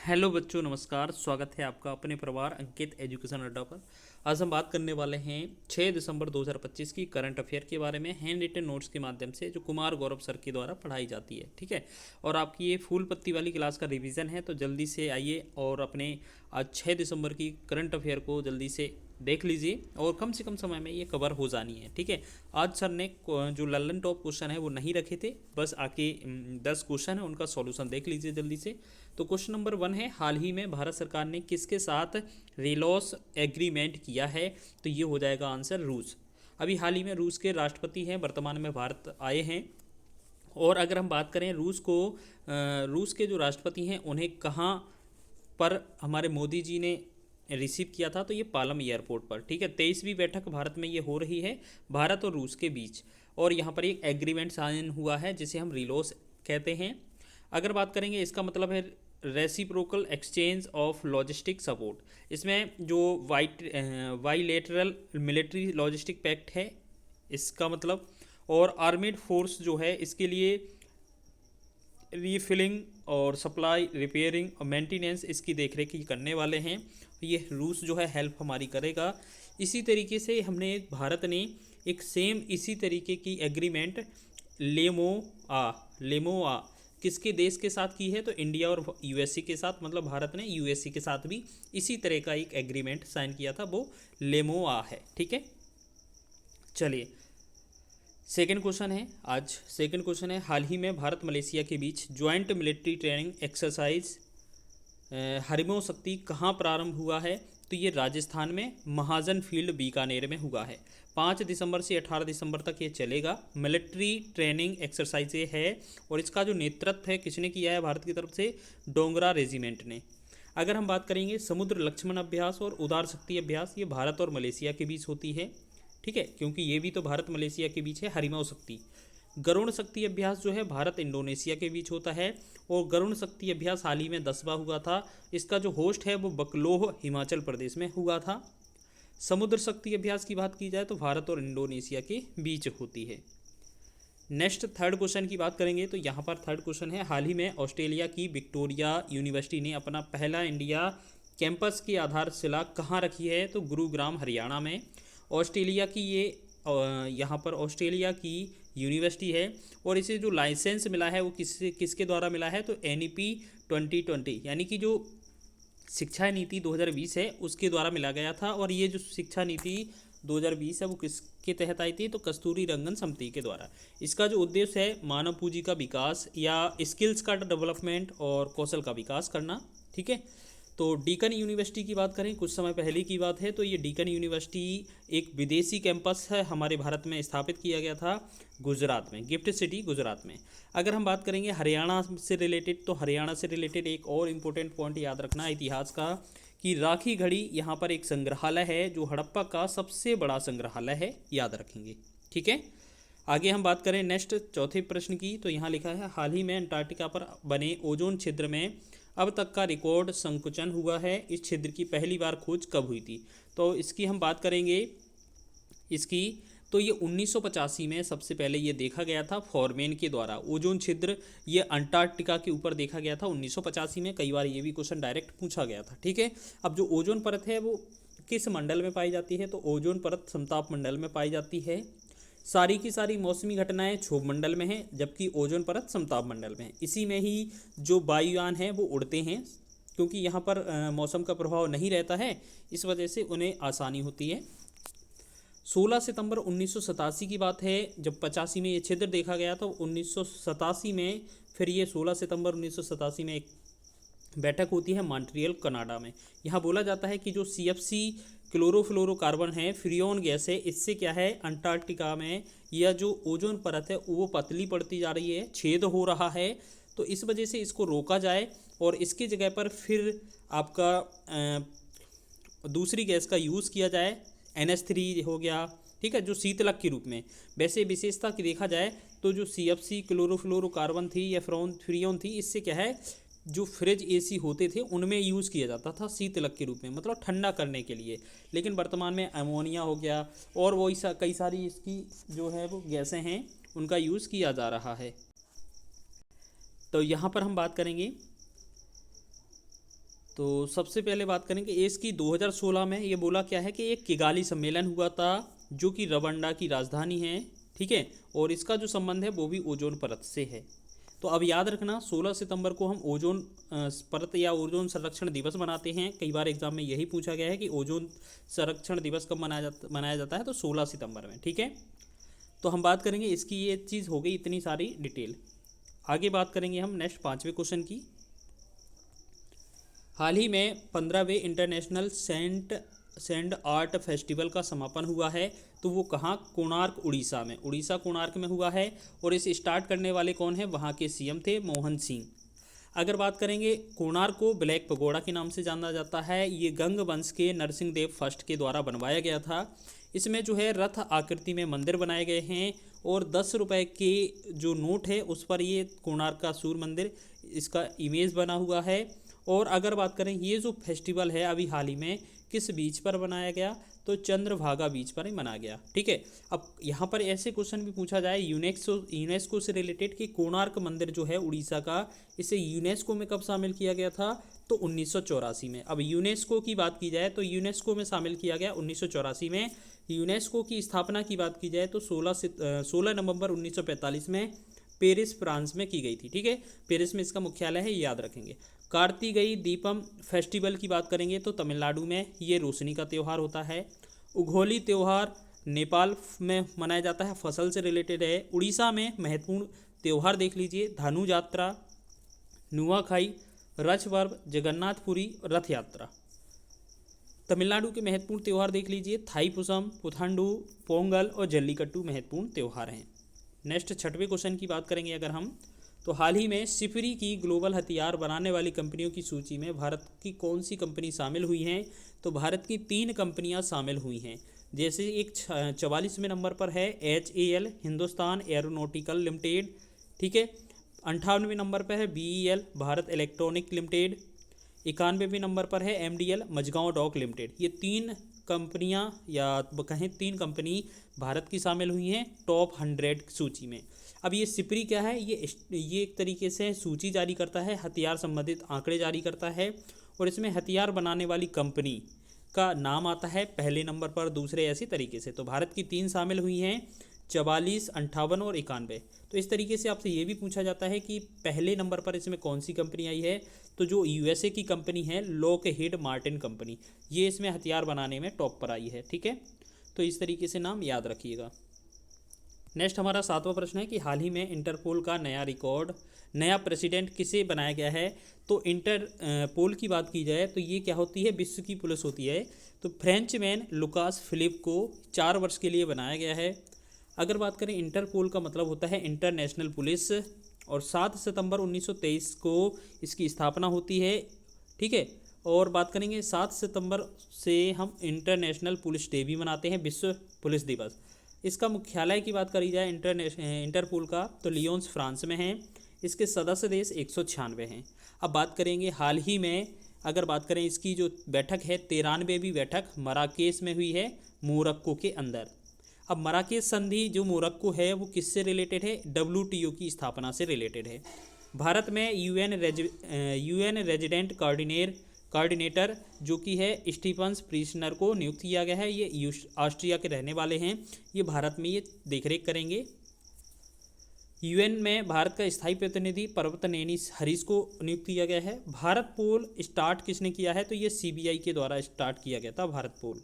Hello बच्चों, नमस्कार। स्वागत है आपका अपने परिवार अंकित एजुकेशन अड्डा पर। आज हम बात करने वाले हैं 6 दिसंबर 2025 की करंट अफेयर के बारे में, हैंड रिटन नोट्स के माध्यम से, जो कुमार गौरव सर के द्वारा पढ़ाई जाती है। ठीक है। और आपकी ये फूल पत्ती वाली क्लास का रिवीजन है, तो जल्दी से आइए और अपने आज 6 दिसंबर की करंट अफेयर को जल्दी से देख लीजिए और कम से कम समय में ये कवर हो जानी है। ठीक है। आज सर ने जो लल्लन टॉप क्वेश्चन है वो नहीं रखे थे, बस आके 10 क्वेश्चन है उनका सॉल्यूशन देख लीजिए जल्दी से। तो क्वेश्चन नंबर 1 है, हाल ही में भारत सरकार ने किसके साथ रेलॉस एग्रीमेंट किया है? तो ये हो जाएगा आंसर रूस। अभी हाल ही में रूस के राष्ट्रपति हैं, वर्तमान में भारत आए हैं। और अगर हम बात करें रूस के जो राष्ट्रपति हैं उन्हें कहाँ पर हमारे मोदी जी ने रिसीव किया था? तो ये पालम एयरपोर्ट पर। ठीक है। 23वीं बैठक भारत में ये हो रही है, भारत और रूस के बीच। और यहाँ पर एक एग्रीमेंट साइन हुआ है जिसे हम रिलोस कहते हैं। अगर बात करेंगे, इसका मतलब है reciprocal exchange of logistic support. इसमें जो बाइलेटरल मिलिट्री लॉजिस्टिक पैक्ट है इसका मतलब, और आर्मेड फोर्स जो है इसके लिए रीफिलिंग और सप्लाई, रिपेयरिंग और मेंटेनेंस इसकी देखरेख करने वाले हैं। ये रूस जो है हेल्प हमारी करेगा। इसी तरीके से हमने भारत ने एक सेम इसी तरीके की एग्रीमेंट लेमोआ किसके देश के साथ की है? तो इंडिया और यूएससी के साथ। मतलब भारत ने यूएससी के साथ भी इसी तरह का एक एग्रीमेंट साइन किया था, वो लेमोआ है। ठीक है। चलिए, सेकंड क्वेश्चन है आज। सेकंड क्वेश्चन है, हाल ही में भारत मलेशिया के बीच ज्वाइंट मिलिट्री ट्रेनिंग एक्सरसाइज हरिमो शक्ति कहाँ प्रारंभ हुआ है? तो ये राजस्थान में महाजन फील्ड बीकानेर में हुआ है। 5 दिसंबर से 18 दिसंबर तक ये चलेगा। मिलिट्री ट्रेनिंग एक्सरसाइज ये है, और इसका जो नेतृत्व है किसने किया है भारत की तरफ से? डोगरा रेजिमेंट ने। अगर हम बात करेंगे समुद्र लक्ष्मण अभ्यास और उदार शक्ति अभ्यास, ये भारत और मलेशिया के बीच होती है। ठीक है, क्योंकि ये भी तो भारत मलेशिया के बीच है। हरिमो शक्ति, गरुण शक्ति अभ्यास जो है भारत इंडोनेशिया के बीच होता है, और गरुण शक्ति अभ्यास हाल ही में 10वां हुआ था। इसका जो होस्ट है वो बकलोह हिमाचल प्रदेश में हुआ था। समुद्र शक्ति अभ्यास की बात की जाए तो भारत और इंडोनेशिया के बीच होती है। नेक्स्ट थर्ड क्वेश्चन की बात करेंगे, तो यहाँ पर थर्ड क्वेश्चन है, हाल ही में ऑस्ट्रेलिया की विक्टोरिया यूनिवर्सिटी ने अपना पहला इंडिया कैंपस की आधारशिला कहाँ रखी है? तो गुरुग्राम हरियाणा में। ऑस्ट्रेलिया की ये यहाँ पर ऑस्ट्रेलिया की यूनिवर्सिटी है, और इसे जो लाइसेंस मिला है वो किसके द्वारा मिला है? तो NEP 2020 यानी कि जो शिक्षा नीति 2020 है उसके द्वारा मिला गया था। और ये जो शिक्षा नीति 2020 है वो किसके तहत आई थी? तो कस्तूरी रंगन समिति के द्वारा। इसका जो उद्देश्य है मानव पूंजी का विकास या स्किल्स का डेवलपमेंट और कौशल का विकास करना। ठीक है। तो डीकन यूनिवर्सिटी की बात करें, कुछ समय पहले की बात है, तो ये डीकन यूनिवर्सिटी एक विदेशी कैंपस है, हमारे भारत में स्थापित किया गया था गुजरात में, गिफ्ट सिटी गुजरात में। अगर हम बात करेंगे हरियाणा से रिलेटेड, तो हरियाणा से रिलेटेड एक और इम्पोर्टेंट पॉइंट याद रखना इतिहास का, कि राखी घड़ी यहाँ पर एक संग्रहालय है जो हड़प्पा का सबसे बड़ा संग्रहालय है, याद रखेंगे। ठीक है। आगे हम बात करें नेक्स्ट चौथे प्रश्न की, तो यहाँ लिखा है, हाल ही में अंटार्कटिका पर बने ओजोन छिद्र में अब तक का रिकॉर्ड संकुचन हुआ है। इस छिद्र की पहली बार खोज कब हुई थी? तो इसकी हम बात करेंगे इसकी, तो ये 1985 में सबसे पहले ये देखा गया था फॉरमैन के द्वारा। ओजोन छिद्र ये अंटार्कटिका के ऊपर देखा गया था 1985 में। कई बार ये भी क्वेश्चन डायरेक्ट पूछा गया था। ठीक है। अब जो ओजोन परत है वो किस मंडल में पाई जाती है? तो ओजोन परत समताप मंडल में पाई जाती है। सारी की सारी मौसमी घटनाएं क्षोभ मंडल में हैं, जबकि ओजोन परत समताप मंडल में है। इसी में ही जो वायुयान हैं वो उड़ते हैं, क्योंकि यहाँ पर मौसम का प्रभाव नहीं रहता है, इस वजह से उन्हें आसानी होती है। 16 सितंबर 1987 की बात है, जब 85 में ये छिद्र देखा गया, तो 1987 में फिर ये 16 सितंबर 1987 में एक बैठक होती है मॉन्ट्रियल कनाडा में। यहाँ बोला जाता है कि जो CFC क्लोरोफ्लोरोकार्बन है, फ्रियोन गैस है, इससे क्या है अंटार्कटिका में यह जो ओजोन परत है वो पतली पड़ती जा रही है, छेद हो रहा है। तो इस वजह से इसको रोका जाए और इसकी जगह पर फिर आपका दूसरी गैस का यूज़ किया जाए, NH3 हो गया। ठीक है, जो शीतलक के रूप में। वैसे विशेषता की देखा जाए तो जो CFC क्लोरोफ्लोरोकार्बन थी या फ्रियोन थी, इससे क्या है जो फ्रिज AC होते थे उनमें यूज़ किया जाता था शीतलक के रूप में, मतलब ठंडा करने के लिए। लेकिन वर्तमान में अमोनिया हो गया और वही कई सारी इसकी जो है वो गैसें हैं उनका यूज़ किया जा रहा है। तो यहाँ पर हम बात करेंगे तो सबसे पहले बात करेंगे इसकी 2016 में ये बोला क्या है कि एक किगाली सम्मेलन हुआ था जो कि रवांडा की राजधानी है, ठीक है, और इसका जो संबंध है वो भी ओजोन परत से है। तो अब याद रखना 16 सितंबर को हम ओजोन परत या ओजोन संरक्षण दिवस मनाते हैं। कई बार एग्जाम में यही पूछा गया है कि ओजोन संरक्षण दिवस कब मनाया जाता है, तो 16 सितंबर में, ठीक है। तो हम बात करेंगे इसकी, ये चीज़ हो गई इतनी सारी डिटेल। आगे बात करेंगे हम नेक्स्ट 5वें क्वेश्चन की। हाल ही में 15वें इंटरनेशनल सैंड आर्ट फेस्टिवल का समापन हुआ है, तो वो कहाँ, कोणार्क उड़ीसा में, उड़ीसा कोणार्क में हुआ है। और इसे स्टार्ट करने वाले कौन है, वहाँ के सीएम थे मोहन सिंह। अगर बात करेंगे, कोणार्क को ब्लैक पगोड़ा के नाम से जाना जाता है। ये गंग वंश के नरसिंह देव फर्स्ट के द्वारा बनवाया गया था। इसमें जो है रथ आकृति में मंदिर बनाए गए हैं और 10 रुपये के जो नोट है उस पर ये कोणार्क का सूर्य मंदिर इसका इमेज बना हुआ है। और अगर बात करें ये जो फेस्टिवल है अभी हाल ही में किस बीच पर बनाया गया, तो चंद्रभागा बीच पर ही मनाया गया, ठीक है। अब यहाँ पर ऐसे क्वेश्चन भी पूछा जाए यूनेस्को से रिलेटेड कि कोणार्क मंदिर जो है उड़ीसा का, इसे यूनेस्को में कब शामिल किया गया था, तो 1984 में। अब यूनेस्को की बात की जाए तो यूनेस्को में शामिल किया गया 1984 में। यूनेस्को की स्थापना की बात की जाए तो 16 नवंबर 1945 में पेरिस फ्रांस में की गई थी, ठीक है। पेरिस में इसका मुख्यालय है, याद रखेंगे। कार्तिकेय दीपम फेस्टिवल की बात करेंगे तो तमिलनाडु में ये रोशनी का त्यौहार होता है। उघोली त्यौहार नेपाल में मनाया जाता है, फसल से रिलेटेड है। उड़ीसा में महत्वपूर्ण त्यौहार देख लीजिए, धानु यात्रा, नुआखाई, रछ पर्व, जगन्नाथपुरी, रथ यात्रा। तमिलनाडु के महत्वपूर्ण त्यौहार देख लीजिए, थाईपुसम, पुथांडु, पोंगल और जल्लीकट्टू महत्वपूर्ण त्यौहार हैं। नेक्स्ट 6वें क्वेश्चन की बात करेंगे अगर हम, तो हाल ही में सिफरी की ग्लोबल हथियार बनाने वाली कंपनियों की सूची में भारत की कौन सी कंपनी शामिल हुई हैं, तो भारत की 3 कंपनियां शामिल हुई हैं। जैसे एक 44वें नंबर पर है HAL, हिंदुस्तान एरोनॉटिकल लिमिटेड, ठीक है। 58वें नंबर पर है BEL, भारत इलेक्ट्रॉनिक लिमिटेड। 91वें नंबर पर है MDL, मझगांव डॉक लिमिटेड। ये 3 कंपनियां या कहें 3 कंपनी भारत की शामिल हुई हैं टॉप 100 सूची में। अब ये सिपरी क्या है, ये एक तरीके से सूची जारी करता है, हथियार संबंधित आंकड़े जारी करता है और इसमें हथियार बनाने वाली कंपनी का नाम आता है पहले नंबर पर, दूसरे ऐसी तरीके से। तो भारत की 3 शामिल हुई हैं, 44, 58 और 91। तो इस तरीके से आपसे ये भी पूछा जाता है कि पहले नंबर पर इसमें कौन सी कंपनी आई है, तो जो USA की कंपनी है लॉकहीड मार्टिन कंपनी, ये इसमें हथियार बनाने में टॉप पर आई है, ठीक है। तो इस तरीके से नाम याद रखिएगा। नेक्स्ट हमारा 7वां प्रश्न है कि हाल ही में इंटरपोल का नया प्रेसिडेंट किसे बनाया गया है, तो इंटरपोल की बात की जाए तो ये क्या होती है, विश्व की पुलिस होती है। तो फ्रेंचमैन लुकास फिलिप को 4 वर्ष के लिए बनाया गया है। अगर बात करें इंटरपोल का मतलब होता है इंटरनेशनल पुलिस, और 7 सितंबर 1923 को इसकी स्थापना होती है, ठीक है। और बात करेंगे 7 सितंबर से हम इंटरनेशनल पुलिस डे भी मनाते हैं, विश्व पुलिस दिवस। इसका मुख्यालय की बात करी जाए इंटरपोल का, तो लियोन्स फ्रांस में है। इसके सदस्य देश 196 हैं। अब बात करेंगे हाल ही में, अगर बात करें इसकी जो बैठक है 93वीं बैठक मराकेश में हुई है, मोरक्को के अंदर। अब मराकेश संधि जो मोरक्को है वो किससे रिलेटेड है, WTO की स्थापना से रिलेटेड है। भारत में UN रेजिडेंट कोऑर्डिनेटर जो कि है स्टीफन्स प्रीसनर को नियुक्त किया गया है। ये ऑस्ट्रिया के रहने वाले हैं, ये भारत में ये देखरेख करेंगे। UN में भारत का स्थायी प्रतिनिधि पर्वतनेनी हरीश को नियुक्त किया गया है। भारत पोल स्टार्ट किसने किया है, तो ये CBI के द्वारा स्टार्ट किया गया था भारत पोल।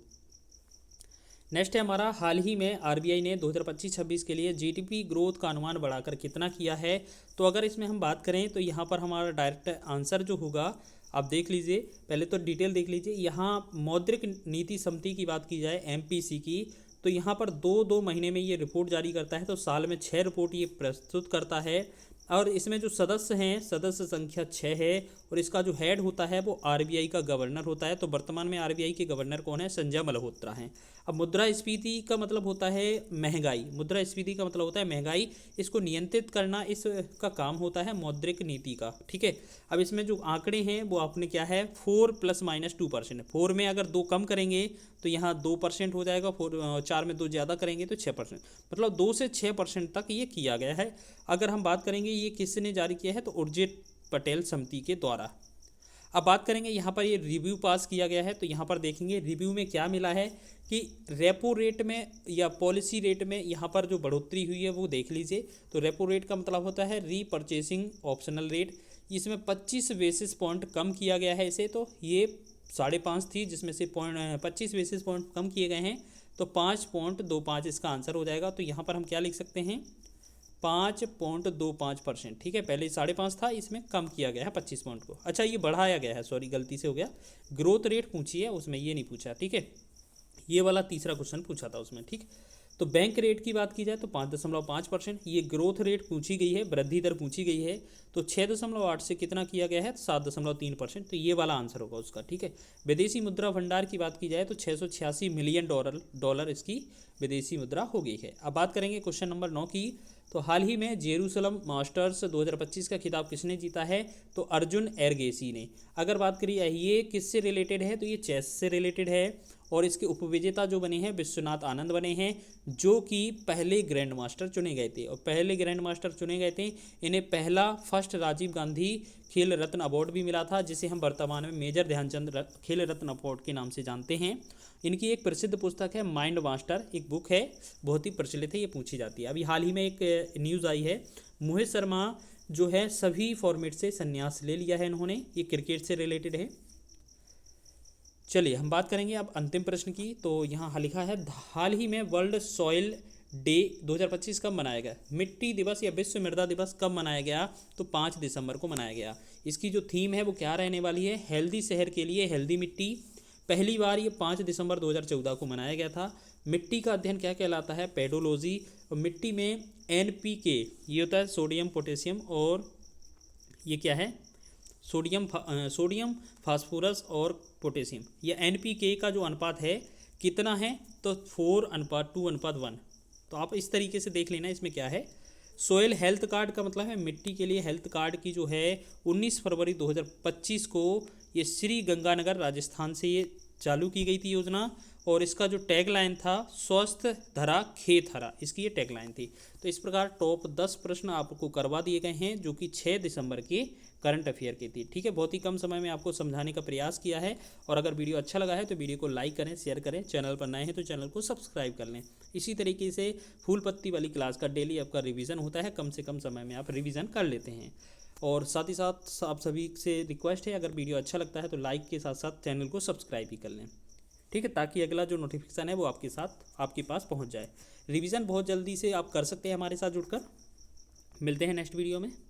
नेक्स्ट है हमारा, हाल ही में RBI ने 2025-26 के लिए GDP ग्रोथ का अनुमान बढ़ाकर कितना किया है। तो अगर इसमें हम बात करें तो यहाँ पर हमारा डायरेक्ट आंसर जो होगा, आप देख लीजिए, पहले तो डिटेल देख लीजिए। यहाँ मौद्रिक नीति समिति की बात की जाए MPC की, तो यहाँ पर 2 महीने में ये रिपोर्ट जारी करता है, तो साल में 6 रिपोर्ट ये प्रस्तुत करता है। और इसमें जो सदस्य हैं, सदस्य संख्या 6 है और इसका जो हेड होता है वो RBI का गवर्नर होता है। तो वर्तमान में RBI के गवर्नर कौन है, संजय मल्होत्रा हैं। अब मुद्रास्फीति का मतलब होता है महंगाई, मुद्रास्फीति का मतलब होता है महंगाई, इसको नियंत्रित करना इसका काम होता है मौद्रिक नीति का, ठीक है। अब इसमें जो आंकड़े हैं वो आपने क्या है 4 ± 2%। 4 में अगर 2 कम करेंगे तो यहाँ 2% हो जाएगा, 4 में 2 ज़्यादा करेंगे तो 6%, मतलब 2 से 6% तक ये किया गया है। अगर हम बात करेंगे ये किसने जारी किया है, तो उर्जित पटेल समिति के द्वारा। अब बात करेंगे यहाँ पर ये रिव्यू पास किया गया है, तो यहाँ पर देखेंगे रिव्यू में क्या मिला है कि रेपो रेट में या पॉलिसी रेट में यहाँ पर जो बढ़ोतरी हुई है वो देख लीजिए। तो रेपो रेट का मतलब होता है रीपर्चेसिंग ऑप्शनल रेट, इसमें 25 बेसिस पॉइंट कम किया गया है इसे। तो ये 5.5 थी जिसमें से 25 बेसिस पॉइंट कम किए गए हैं, तो 5.25 इसका आंसर हो जाएगा। तो यहाँ पर हम क्या लिख सकते हैं, 5.25%। ठीक है, पहले 5.5 था, इसमें कम किया गया है 25 पॉइंट को। अच्छा ये बढ़ाया गया है, सॉरी गलती से हो गया, ग्रोथ रेट पूछी है उसमें, ये नहीं पूछा। ठीक है, ये वाला तीसरा क्वेश्चन पूछा था उसमें। ठीक, तो बैंक रेट की बात की जाए तो 5.5%, ये ग्रोथ रेट पूछी गई है, वृद्धि दर पूछी गई है। तो 6.8 से कितना किया गया है, 7.3%, तो ये वाला आंसर होगा उसका। ठीक है, विदेशी मुद्रा भंडार की बात की जाए तो 686 मिलियन डॉलर इसकी विदेशी मुद्रा हो गई है। अब बात करेंगे क्वेश्चन नंबर 9 की। तो हाल ही में जेरूसलम मास्टर्स 2025 का खिताब किसने जीता है, तो अर्जुन एरगेसी ने। अगर बात करिए ये किससे रिलेटेड है, तो ये चेस से रिलेटेड है, और इसके उपविजेता जो बने हैं विश्वनाथ आनंद बने हैं, जो कि पहले ग्रैंड मास्टर चुने गए थे। और पहले ग्रैंड मास्टर चुने गए थे, इन्हें फर्स्ट राजीव गांधी खेल रत्न अवार्ड भी मिला था, जिसे हम वर्तमान में मेजर ध्यानचंद खेल रत्न अवार्ड के नाम से जानते हैं। इनकी एक प्रसिद्ध पुस्तक है माइंड मास्टर, एक बुक है, बहुत ही प्रचलित है, ये पूछी जाती है। अभी हाल ही में एक न्यूज़ आई है, मोहित शर्मा जो है सभी फॉर्मेट से संन्यास ले लिया है इन्होंने, ये क्रिकेट से रिलेटेड है। चलिए हम बात करेंगे अब अंतिम प्रश्न की। तो यहाँ लिखा है हाल ही में वर्ल्ड सॉइल डे 2025 कब मनाया गया, मिट्टी दिवस या विश्व मृदा दिवस कब मनाया गया, तो 5 दिसंबर को मनाया गया। इसकी जो थीम है वो क्या रहने वाली है, हेल्दी शहर के लिए हेल्दी मिट्टी। पहली बार ये 5 दिसंबर 2014 को मनाया गया था। मिट्टी का अध्ययन क्या कहलाता है, पेडोलॉजी। और मिट्टी में NPK ये होता है सोडियम पोटेशियम, और ये क्या है, सोडियम फास्फोरस और पोटेशियम। ये NPK का जो अनुपात है कितना है, तो 4:2:1। तो आप इस तरीके से देख लेना इसमें क्या है। सोयल हेल्थ कार्ड का मतलब है मिट्टी के लिए हेल्थ कार्ड की जो है 19 फरवरी 2025 को ये श्री गंगानगर राजस्थान से ये चालू की गई थी योजना। और इसका जो टैगलाइन था स्वस्थ धरा खेत हरा, इसकी ये टैगलाइन थी। तो इस प्रकार टॉप 10 प्रश्न आपको करवा दिए गए हैं, जो कि 6 दिसंबर के करंट अफेयर की थी। ठीक है, बहुत ही कम समय में आपको समझाने का प्रयास किया है। और अगर वीडियो अच्छा लगा है तो वीडियो को लाइक करें, शेयर करें, चैनल पर नए हैं तो चैनल को सब्सक्राइब कर लें। इसी तरीके से फूल पत्ती वाली क्लास का डेली आपका रिवीजन होता है, कम से कम समय में आप रिवीजन कर लेते हैं। और साथ ही साथ आप सभी से रिक्वेस्ट है, अगर वीडियो अच्छा लगता है तो लाइक के साथ साथ चैनल को सब्सक्राइब भी कर लें। ठीक है, ताकि अगला जो नोटिफिकेशन है वो आपके पास पहुंच जाए। रिवीजन बहुत जल्दी से आप कर सकते हैं हमारे साथ जुड़कर। मिलते हैं नेक्स्ट वीडियो में।